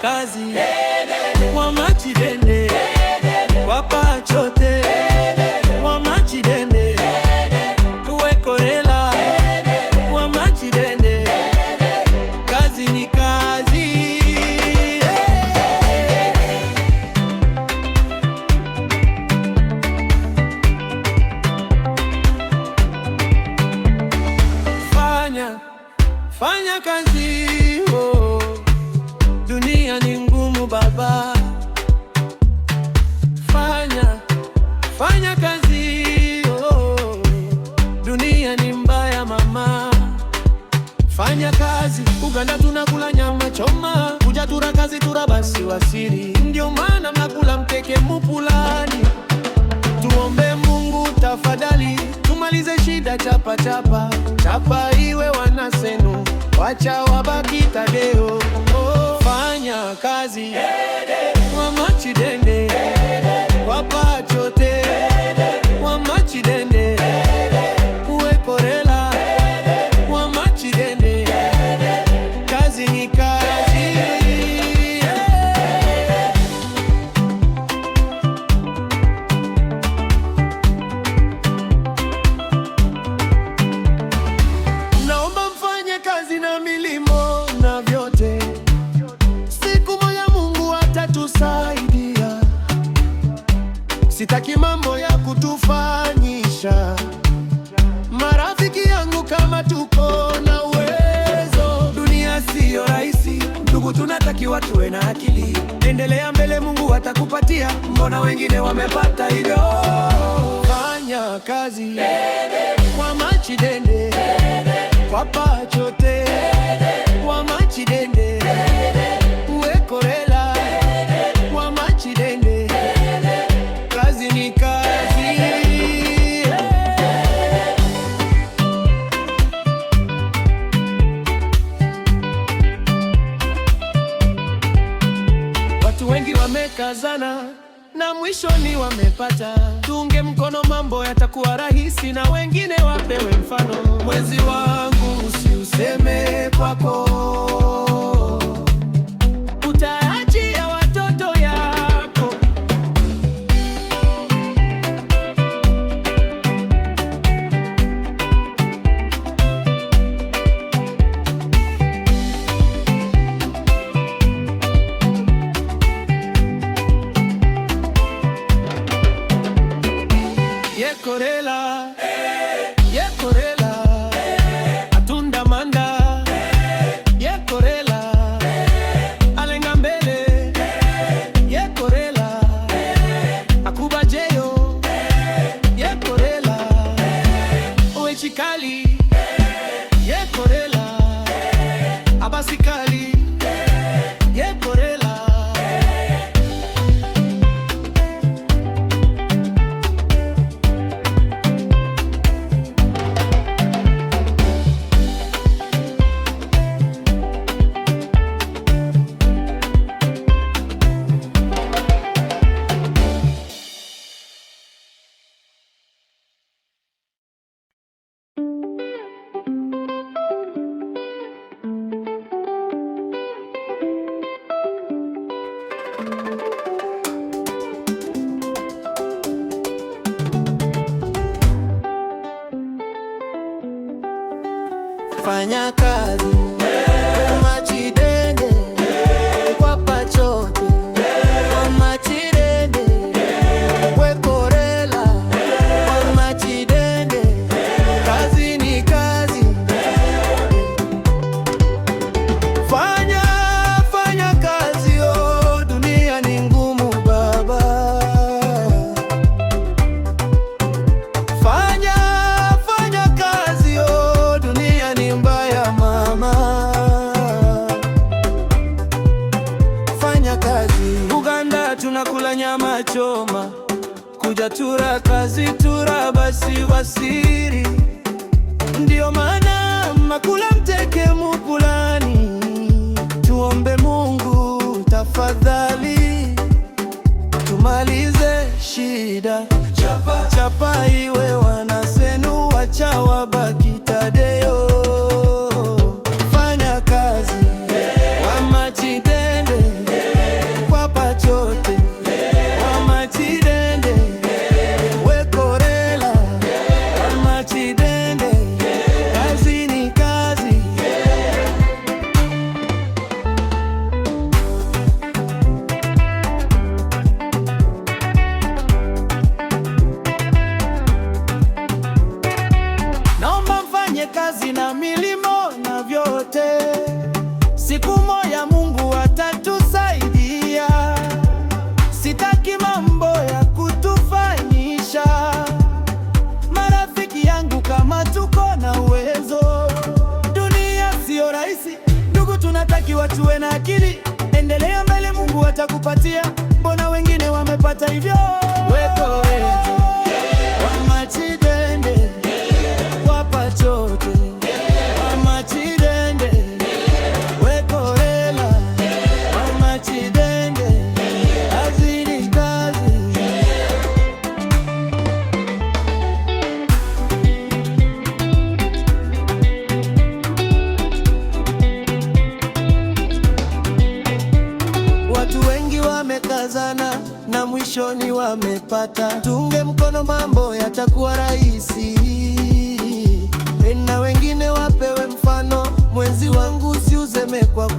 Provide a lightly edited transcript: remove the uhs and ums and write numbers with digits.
kazi Wamachidende wapachote Wamachidende kuwekorela Wamachidende kazi ni kazi. Fanya kazi dunia ni ngumu baba. Fanya kazi dunia ni mbaya mama. Fanya kazi, Uganda tunakula nyama choma, kuja tura kazi tura basi wasiri, ndio maana mnakula mteke mupulani. Tuombe Mungu tafadhali, tumalize shida chapa chapa chapa iwe wanasenu, wacha wabaki Tadeo. Fanya kazi Wamachidende wapachote Wamachidende kuwekorela Wamachidende kazi ni kazi. Naomba mfanye kazi na milimo na vyote, siku moja Mungu atatusaidia. Sitaki mambo ya kutufanyisha marafiki yangu kama tuko na uwezo. Dunia siyo rahisi ndugu, tunatakiwa tuwe na akili. Endelea mbele, Mungu atakupatia, mbona wengine wamepata hivyo. Fanya kazi Wamachidende wapachote Wamachidende uwekorela Wamachidende kazi ni kazi. Watu wengi wamekazana na mwishoni wamepata. Tuunge mkono, mambo yatakuwa rahisi na wengine wapewe mfano. Mwezi wangu usiuseme kwako, utaachia watoto yako. Yekorela yekorela atunda manda yekorela alenga mbele yekorela akubajeyo yekorela owechikali yekorela abasikali yekorela. Fanya kazi Wamachidende wapachote Wamachidende wekorela Wamachidende kazi ni kazi. Fanya kazi dunia ni ngumu baba. Fanya kazi dunia ni mbaya mama. Fanya kazi, Uganda tunakula nyama choma, kuja tura kazi tura basi wasiri, ndio maana makula mteke mupulani. Tuombe Mungu tafadhali, tumalize shida chapa chapa iwe wanasenu, wacha wabaki Tadeo. Fanya kazi Wamachidende tunatakiwa tuwe na akili. Endelea mbele, Mungu atakupatia. Mbona wengine wamepata hivyo? Weko wetu wamachidende wapachote wamachidende weko hela wamachidende azidi kazi. Watu wengi wamekazana na mwishoni wamepata. Tunge mkono, mambo yatakuwa rahisi, na wengine wapewe mfano. Mwenzi wangu, usiuzeme kwa